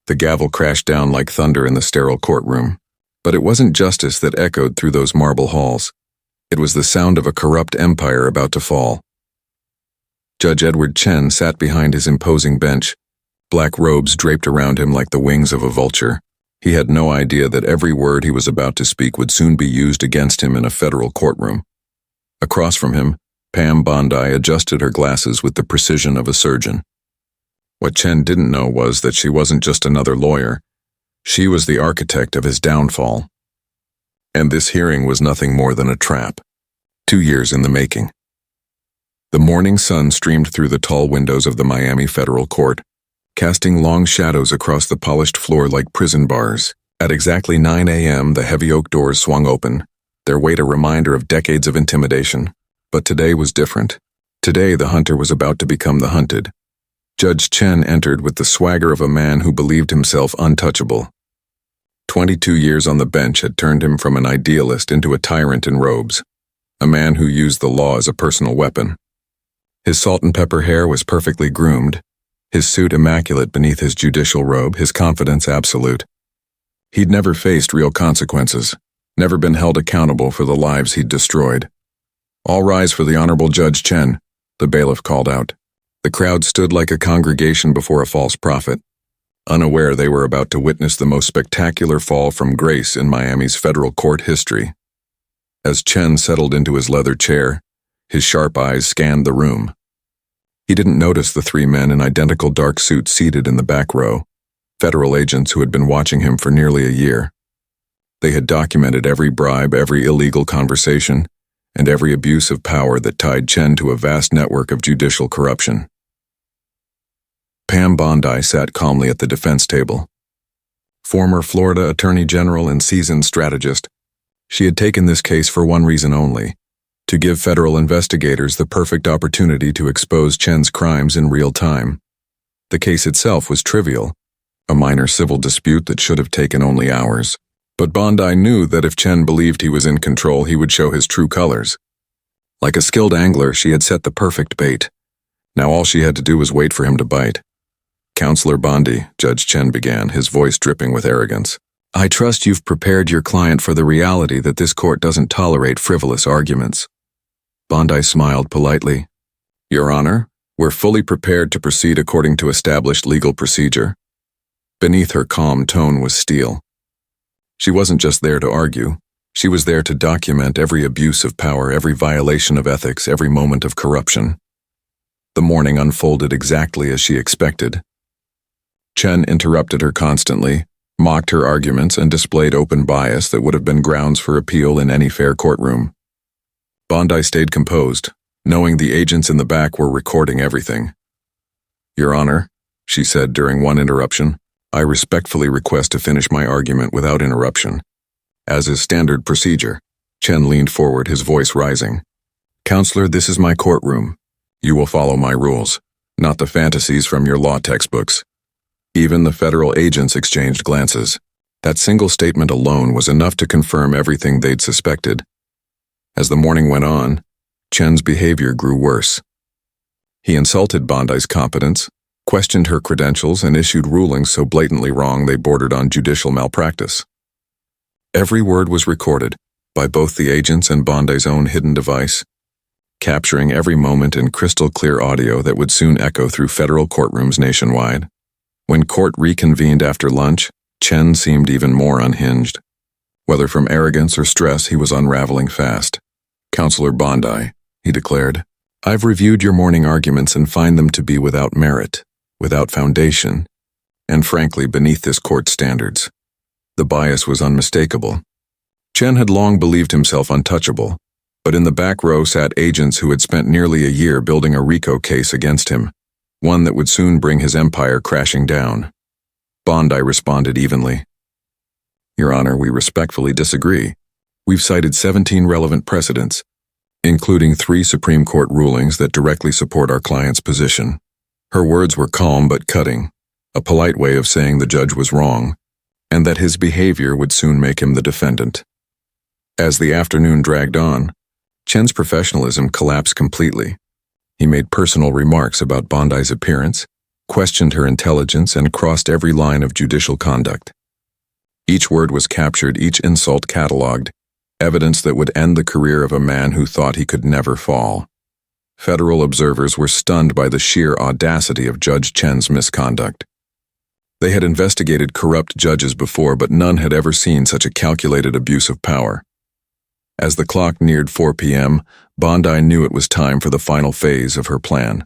The gavel crashed down like thunder in the sterile courtroom. But it wasn't justice that echoed through those marble halls. It was the sound of a corrupt empire about to fall. Judge Edward Chen sat behind his imposing bench, black robes draped around him like the wings of a vulture. He had no idea that every word he was about to speak would soon be used against him in a federal courtroom. Across from him, Pam Bondi adjusted her glasses with the precision of a surgeon. What Chen didn't know was that she wasn't just another lawyer. She was the architect of his downfall. And this hearing was nothing more than a trap. 2 years in the making. The morning sun streamed through the tall windows of the Miami Federal Court, casting long shadows across the polished floor like prison bars. At exactly 9 a.m., the heavy oak doors swung open, their weight a reminder of decades of intimidation. But today was different. Today, the hunter was about to become the hunted. Judge Chen entered with the swagger of a man who believed himself untouchable. 22 years on the bench had turned him from an idealist into a tyrant in robes, a man who used the law as a personal weapon. His salt and pepper hair was perfectly groomed, his suit immaculate beneath his judicial robe, his confidence absolute. He'd never faced real consequences, never been held accountable for the lives he'd destroyed. "All rise for the Honorable Judge Chen," the bailiff called out. The crowd stood like a congregation before a false prophet, unaware they were about to witness the most spectacular fall from grace in Miami's federal court history. As Chen settled into his leather chair, his sharp eyes scanned the room. He didn't notice the 3 men in identical dark suits seated in the back row, federal agents who had been watching him for nearly a year. They had documented every bribe, every illegal conversation, and every abuse of power that tied Chen to a vast network of judicial corruption. Pam Bondi sat calmly at the defense table. Former Florida Attorney General and seasoned strategist, she had taken this case for one reason only: to give federal investigators the perfect opportunity to expose Chen's crimes in real time. The case itself was trivial, a minor civil dispute that should have taken only hours. But Bondi knew that if Chen believed he was in control, he would show his true colors. Like a skilled angler, she had set the perfect bait. Now all she had to do was wait for him to bite. "Counselor Bondi," Judge Chen began, his voice dripping with arrogance, "I trust you've prepared your client for the reality that this court doesn't tolerate frivolous arguments." Bondi smiled politely. "Your Honor, we're fully prepared to proceed according to established legal procedure." Beneath her calm tone was steel. She wasn't just there to argue. She was there to document every abuse of power, every violation of ethics, every moment of corruption. The morning unfolded exactly as she expected. Chen interrupted her constantly, mocked her arguments, and displayed open bias that would have been grounds for appeal in any fair courtroom. Bondi stayed composed, knowing the agents in the back were recording everything. "Your Honor," she said during one interruption, "I respectfully request to finish my argument without interruption." As is standard procedure, Chen leaned forward, his voice rising. "Counselor, this is my courtroom. You will follow my rules, not the fantasies from your law textbooks." Even the federal agents exchanged glances. That single statement alone was enough to confirm everything they'd suspected. As the morning went on, Chen's behavior grew worse. He insulted Bondi's competence, questioned her credentials, and issued rulings so blatantly wrong they bordered on judicial malpractice. Every word was recorded, by both the agents and Bondi's own hidden device, capturing every moment in crystal-clear audio that would soon echo through federal courtrooms nationwide. When court reconvened after lunch, Chen seemed even more unhinged. Whether from arrogance or stress, he was unraveling fast. "Counselor Bondi," he declared, "I've reviewed your morning arguments and find them to be without merit, without foundation, and frankly beneath this court's standards." The bias was unmistakable. Chen had long believed himself untouchable, but in the back row sat agents who had spent nearly a year building a RICO case against him, one that would soon bring his empire crashing down. Bondi responded evenly. "Your Honor, we respectfully disagree. We've cited 17 relevant precedents, including 3 Supreme Court rulings that directly support our client's position." Her words were calm but cutting, a polite way of saying the judge was wrong, and that his behavior would soon make him the defendant. As the afternoon dragged on, Chen's professionalism collapsed completely. He made personal remarks about Bondi's appearance. questioned her intelligence, and crossed every line of judicial conduct. Each word was captured, each insult catalogued, evidence that would end the career of a man who thought he could never fall. Federal observers were stunned by the sheer audacity of Judge Chen's misconduct. They had investigated corrupt judges before, but none had ever seen such a calculated abuse of power. As the clock neared 4 p.m., Bondi knew it was time for the final phase of her plan.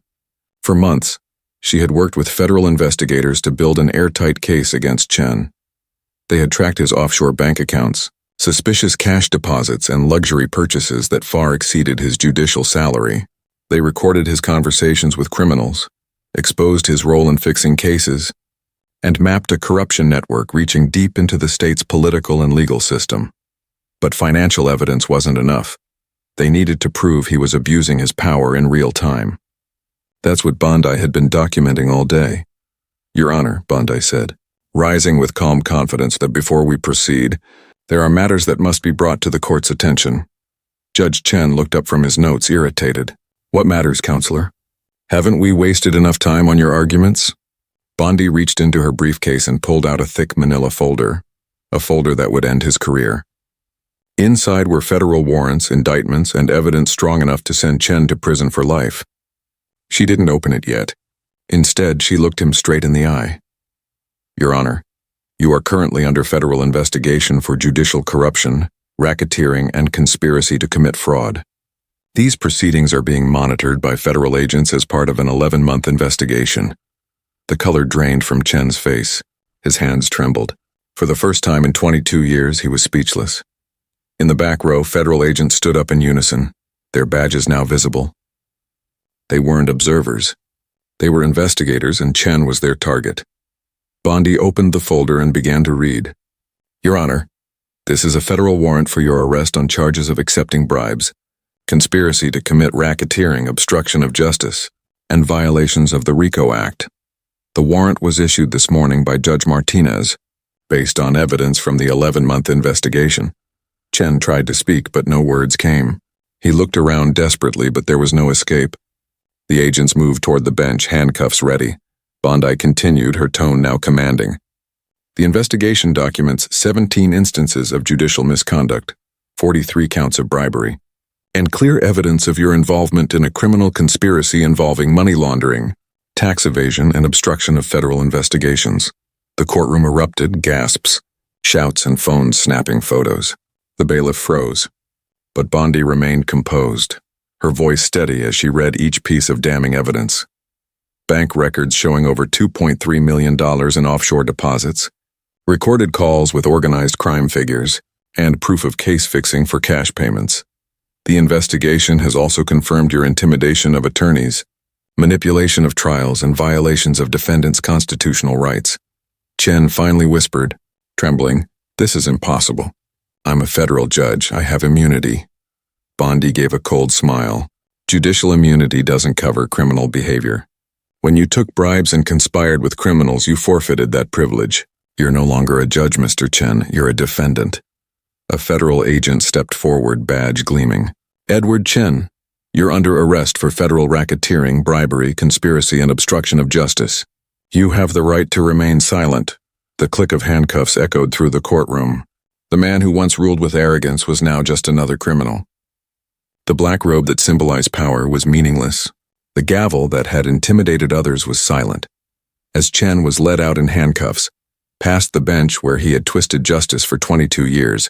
For months, she had worked with federal investigators to build an airtight case against Chen. They had tracked his offshore bank accounts, suspicious cash deposits, and luxury purchases that far exceeded his judicial salary. They recorded his conversations with criminals, exposed his role in fixing cases, and mapped a corruption network reaching deep into the state's political and legal system. But financial evidence wasn't enough. They needed to prove he was abusing his power in real time. That's what Bondi had been documenting all day. "Your Honor," Bondi said, rising with calm confidence, "that before we proceed, there are matters that must be brought to the court's attention." Judge Chen looked up from his notes, irritated. "What matters, Counselor? Haven't we wasted enough time on your arguments?" Bondi reached into her briefcase and pulled out a thick manila folder, a folder that would end his career. Inside were federal warrants, indictments, and evidence strong enough to send Chen to prison for life. She didn't open it yet. Instead, she looked him straight in the eye. "Your Honor, you are currently under federal investigation for judicial corruption, racketeering, and conspiracy to commit fraud. These proceedings are being monitored by federal agents as part of an 11-month investigation." The color drained from Chen's face. His hands trembled. For the first time in 22 years, he was speechless. In the back row, federal agents stood up in unison, their badges now visible. They weren't observers. They were investigators, and Chen was their target. Bondi opened the folder and began to read. "Your Honor, this is a federal warrant for your arrest on charges of accepting bribes, conspiracy to commit racketeering, obstruction of justice, and violations of the RICO Act. The warrant was issued this morning by Judge Martinez, based on evidence from the 11-month investigation." Chen tried to speak, but no words came. He looked around desperately, but there was no escape. The agents moved toward the bench, handcuffs ready. Bondi continued, her tone now commanding. "The investigation documents 17 instances of judicial misconduct, 43 counts of bribery, and clear evidence of your involvement in a criminal conspiracy involving money laundering, tax evasion, and obstruction of federal investigations." The courtroom erupted, gasps, shouts, and phones snapping photos. The bailiff froze, but Bondi remained composed, her voice steady as she read each piece of damning evidence. Bank records showing over $2.3 million in offshore deposits, recorded calls with organized crime figures, and proof of case fixing for cash payments. The investigation has also confirmed your intimidation of attorneys, manipulation of trials, and violations of defendants' constitutional rights. Chen finally whispered, trembling, "This is impossible. I'm a federal judge. I have immunity." Bondi gave a cold smile. "Judicial immunity doesn't cover criminal behavior. When you took bribes and conspired with criminals, you forfeited that privilege. You're no longer a judge, Mr. Chen. You're a defendant." A federal agent stepped forward, badge gleaming. "Edward Chen, you're under arrest for federal racketeering, bribery, conspiracy, and obstruction of justice. You have the right to remain silent." The click of handcuffs echoed through the courtroom. The man who once ruled with arrogance was now just another criminal. The black robe that symbolized power was meaningless. The gavel that had intimidated others was silent. As Chen was led out in handcuffs, past the bench where he had twisted justice for 22 years,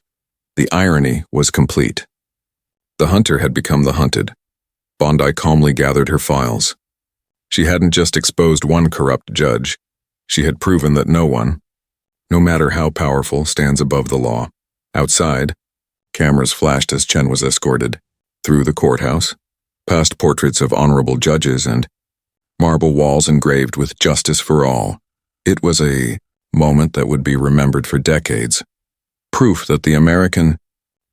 the irony was complete. The hunter had become the hunted. Bondi calmly gathered her files. She hadn't just exposed one corrupt judge. She had proven that no one, no matter how powerful, stands above the law. Outside, cameras flashed as Chen was escorted through the courthouse, past portraits of honorable judges and marble walls engraved with "Justice for All." It was a moment that would be remembered for decades. Proof that the American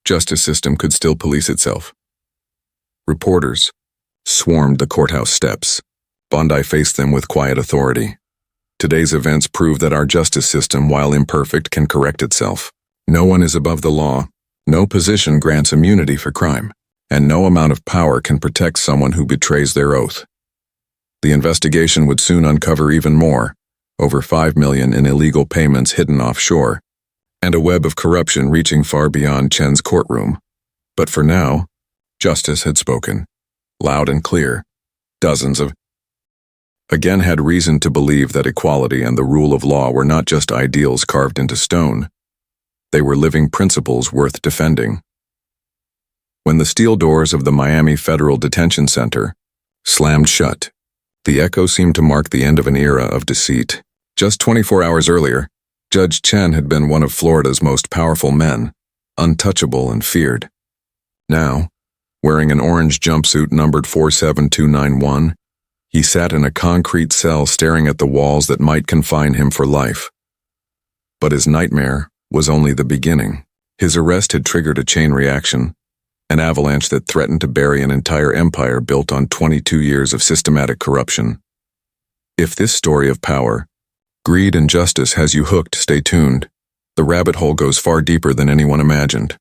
justice system could still police itself. Reporters swarmed the courthouse steps. Bondi faced them with quiet authority. "Today's events prove that our justice system, while imperfect, can correct itself. No one is above the law. No position grants immunity for crime, and no amount of power can protect someone who betrays their oath." The investigation would soon uncover even more, over $5 million in illegal payments hidden offshore, and a web of corruption reaching far beyond Chen's courtroom. But for now, justice had spoken, loud and clear. Dozens of again had reason to believe that equality and the rule of law were not just ideals carved into stone. They were living principles worth defending. When the steel doors of the Miami Federal Detention Center slammed shut, the echo seemed to mark the end of an era of deceit. Just 24 hours earlier, Judge Chen had been one of Florida's most powerful men, untouchable and feared. Now, wearing an orange jumpsuit numbered 47291, he sat in a concrete cell staring at the walls that might confine him for life. But his nightmare was only the beginning. His arrest had triggered a chain reaction, an avalanche that threatened to bury an entire empire built on 22 years of systematic corruption. If this story of power, greed, and justice has you hooked, stay tuned. The rabbit hole goes far deeper than anyone imagined.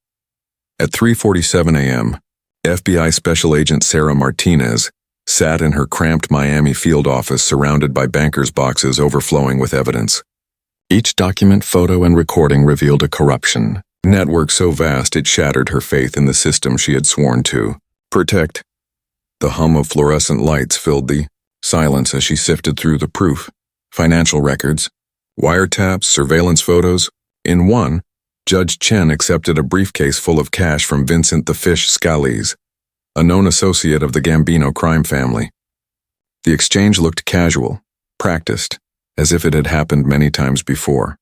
At 3:47 a.m., FBI Special Agent Sarah Martinez sat in her cramped Miami field office surrounded by bankers' boxes overflowing with evidence. Each document, photo, and recording revealed a corruption network so vast it shattered her faith in the system she had sworn to protect. The hum of fluorescent lights filled the silence as she sifted through the proof, financial records, wiretaps, surveillance photos. In one, Judge Chen accepted a briefcase full of cash from Vincent the Fish Scalise, a known associate of the Gambino crime family. The exchange looked casual, practiced, as if it had happened many times before.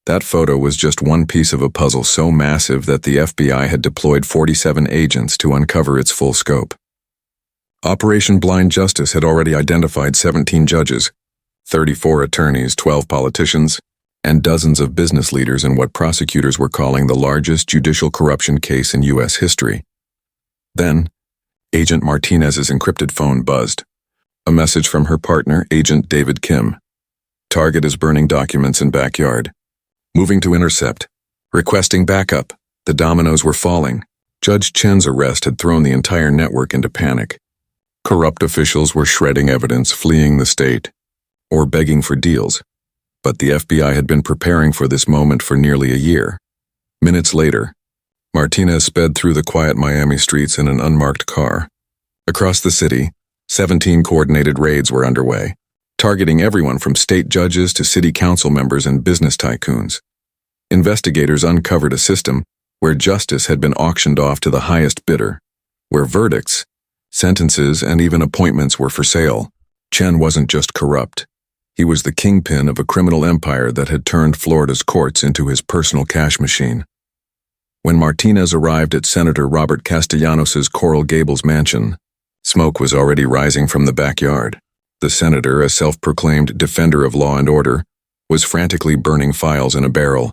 That photo was just one piece of a puzzle so massive that the FBI had deployed 47 agents to uncover its full scope. Operation Blind Justice had already identified 17 judges, 34 attorneys, 12 politicians, and dozens of business leaders in what prosecutors were calling the largest judicial corruption case in U.S. history. Then, Agent Martinez's encrypted phone buzzed. A message from her partner, Agent David Kim. Target is burning documents in backyard. Moving to intercept. Requesting backup. The dominoes were falling. Judge Chen's arrest had thrown the entire network into panic. Corrupt officials were shredding evidence, fleeing the state, or begging for deals. But the FBI had been preparing for this moment for nearly a year. Minutes later, Martinez sped through the quiet Miami streets in an unmarked car. Across the city, 17 coordinated raids were underway, targeting everyone from state judges to city council members and business tycoons. Investigators uncovered a system where justice had been auctioned off to the highest bidder, where verdicts, sentences, and even appointments were for sale. Chen wasn't just corrupt. He was the kingpin of a criminal empire that had turned Florida's courts into his personal cash machine. When Martinez arrived at Senator Robert Castellanos's Coral Gables mansion, smoke was already rising from the backyard. The senator, a self-proclaimed defender of law and order, was frantically burning files in a barrel.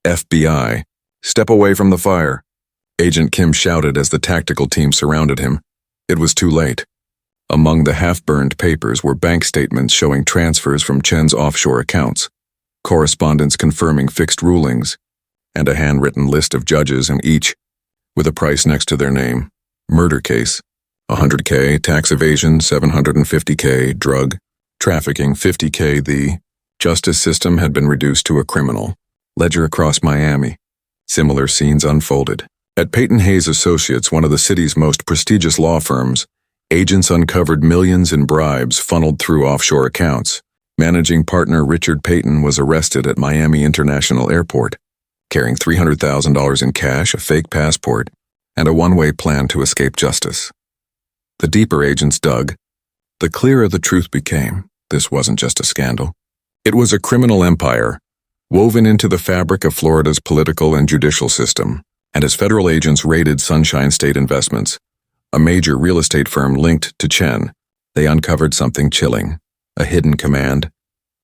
FBI, step away from the fire, Agent Kim shouted as the tactical team surrounded him. It was too late. Among the half-burned papers were bank statements showing transfers from Chen's offshore accounts, correspondence confirming fixed rulings, and a handwritten list of judges and each, with a price next to their name. Murder case, $100K, tax evasion, $750K, drug, trafficking, $50K. The justice system had been reduced to a criminal ledger across Miami. Similar scenes unfolded. At Peyton Hayes Associates, one of the city's most prestigious law firms, agents uncovered millions in bribes funneled through offshore accounts. Managing partner Richard Peyton was arrested at Miami International Airport, carrying $300,000 in cash, a fake passport, and a one-way plan to escape justice. The deeper agents dug, the clearer the truth became. This wasn't just a scandal. It was a criminal empire, woven into the fabric of Florida's political and judicial system. And as federal agents raided Sunshine State Investments, a major real estate firm linked to Chen, they uncovered something chilling, a hidden command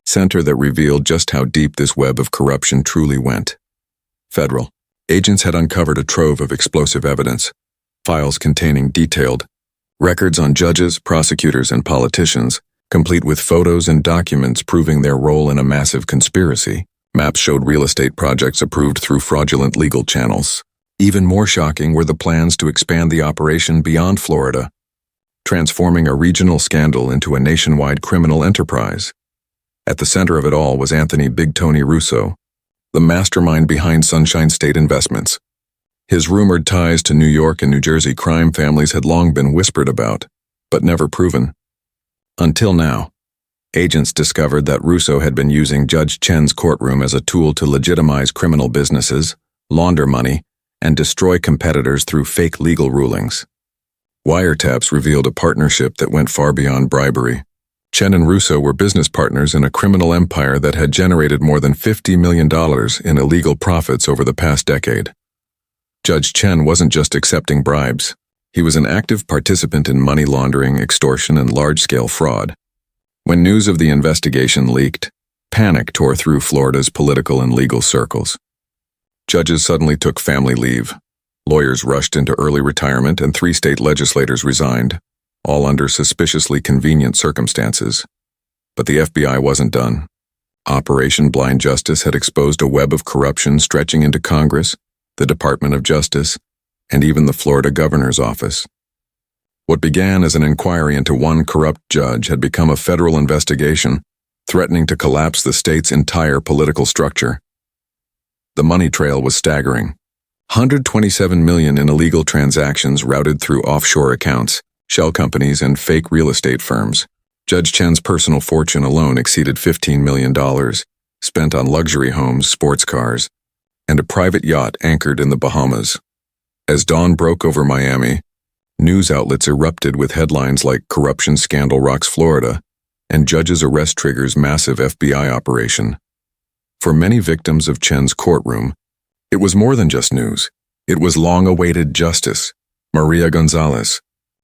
center that revealed just how deep this web of corruption truly went. Federal agents had uncovered a trove of explosive evidence, files containing detailed records on judges, prosecutors, and politicians, complete with photos and documents proving their role in a massive conspiracy. Maps showed real estate projects approved through fraudulent legal channels. Even more shocking were the plans to expand the operation beyond Florida. transforming a regional scandal into a nationwide criminal enterprise. At the center of it all was Anthony Big Tony Russo, the mastermind behind Sunshine State Investments. His rumored ties to New York and New Jersey crime families had long been whispered about, but never proven. Until now, agents discovered that Russo had been using Judge Chen's courtroom as a tool to legitimize criminal businesses, launder money, and destroy competitors through fake legal rulings. Wiretaps revealed a partnership that went far beyond bribery. Chen and Russo were business partners in a criminal empire that had generated more than $50 million in illegal profits over the past decade. Judge Chen wasn't just accepting bribes. He was an active participant in money laundering, extortion, and large-scale fraud. When news of the investigation leaked, panic tore through Florida's political and legal circles. Judges suddenly took family leave. Lawyers rushed into early retirement, and 3 state legislators resigned, all under suspiciously convenient circumstances. But the FBI wasn't done. Operation Blind Justice had exposed a web of corruption stretching into Congress, the Department of Justice, and even the Florida governor's office. What began as an inquiry into one corrupt judge had become a federal investigation, threatening to collapse the state's entire political structure. The money trail was staggering. $127 million in illegal transactions routed through offshore accounts, shell companies, and fake real estate firms. Judge Chen's personal fortune alone exceeded $15 million, spent on luxury homes, sports cars, and a private yacht anchored in the Bahamas. As dawn broke over Miami, news outlets erupted with headlines like "Corruption Scandal Rocks Florida" and "Judge's Arrest Triggers Massive FBI Operation." For many victims of Chen's courtroom, it was more than just news. It was long-awaited justice. Maria Gonzalez,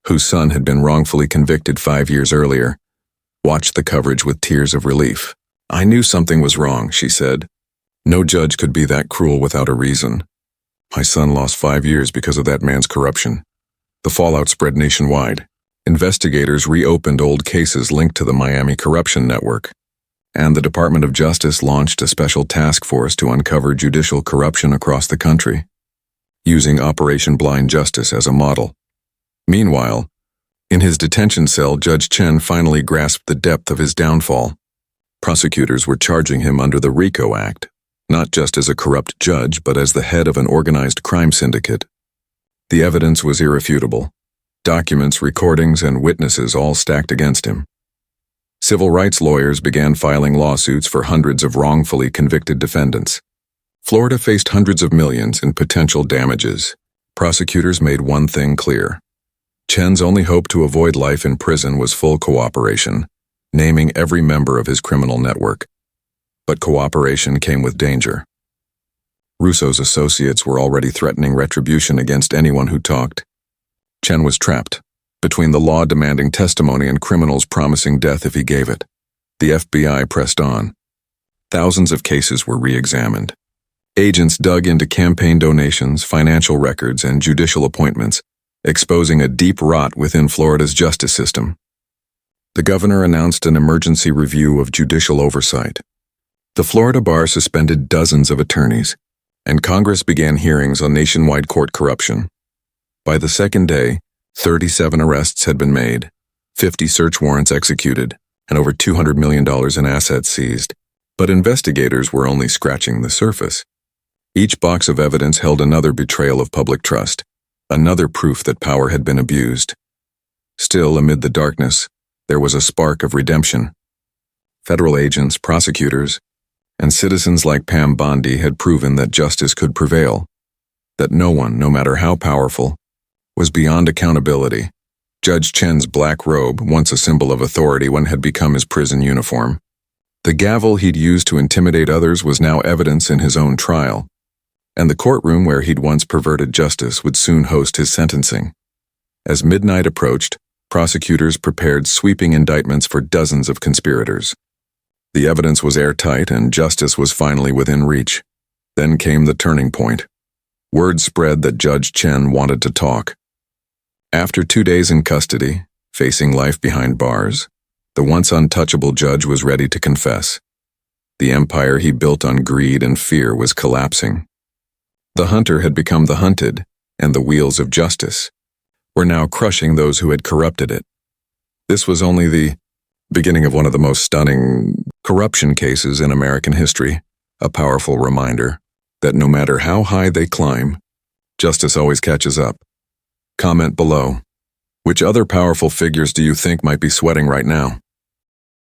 whose son had been wrongfully convicted 5 years earlier, watched the coverage with tears of relief. "I knew something was wrong," she said. "No judge could be that cruel without a reason. My son lost 5 years because of that man's corruption." The fallout spread nationwide. Investigators reopened old cases linked to the Miami corruption network, and the Department of Justice launched a special task force to uncover judicial corruption across the country, using Operation Blind Justice as a model. Meanwhile, in his detention cell, Judge Chen finally grasped the depth of his downfall. Prosecutors were charging him under the RICO Act, not just as a corrupt judge, but as the head of an organized crime syndicate. The evidence was irrefutable. Documents, recordings, and witnesses all stacked against him. Civil rights lawyers began filing lawsuits for hundreds of wrongfully convicted defendants. Florida faced hundreds of millions in potential damages. Prosecutors made one thing clear. Chen's only hope to avoid life in prison was full cooperation, naming every member of his criminal network. But cooperation came with danger. Russo's associates were already threatening retribution against anyone who talked. Chen was trapped between the law demanding testimony and criminals promising death if he gave it. The FBI pressed on. Thousands of cases were re-examined. Agents dug into campaign donations, financial records, and judicial appointments, exposing a deep rot within Florida's justice system. The governor announced an emergency review of judicial oversight. The Florida bar suspended dozens of attorneys, and Congress began hearings on nationwide court corruption. By the second day, 37 arrests had been made, 50 search warrants executed, and over $200 million in assets seized. But investigators were only scratching the surface. Each box of evidence held another betrayal of public trust, another proof that power had been abused. Still, amid the darkness, there was a spark of redemption. Federal agents, prosecutors, and citizens like Pam Bondi had proven that justice could prevail, that no one, no matter how powerful, was beyond accountability. Judge Chen's black robe, once a symbol of authority, had become his prison uniform. The gavel he'd used to intimidate others was now evidence in his own trial, and the courtroom where he'd once perverted justice would soon host his sentencing. As midnight approached, prosecutors prepared sweeping indictments for dozens of conspirators. The evidence was airtight and justice was finally within reach. Then came the turning point. Word spread that Judge Chen wanted to talk. After 2 days in custody, facing life behind bars, the once untouchable judge was ready to confess. The empire he built on greed and fear was collapsing. The hunter had become the hunted, and the wheels of justice were now crushing those who had corrupted it. This was only the beginning of one of the most stunning corruption cases in American history, a powerful reminder that no matter how high they climb, justice always catches up. Comment below. Which other powerful figures do you think might be sweating right now?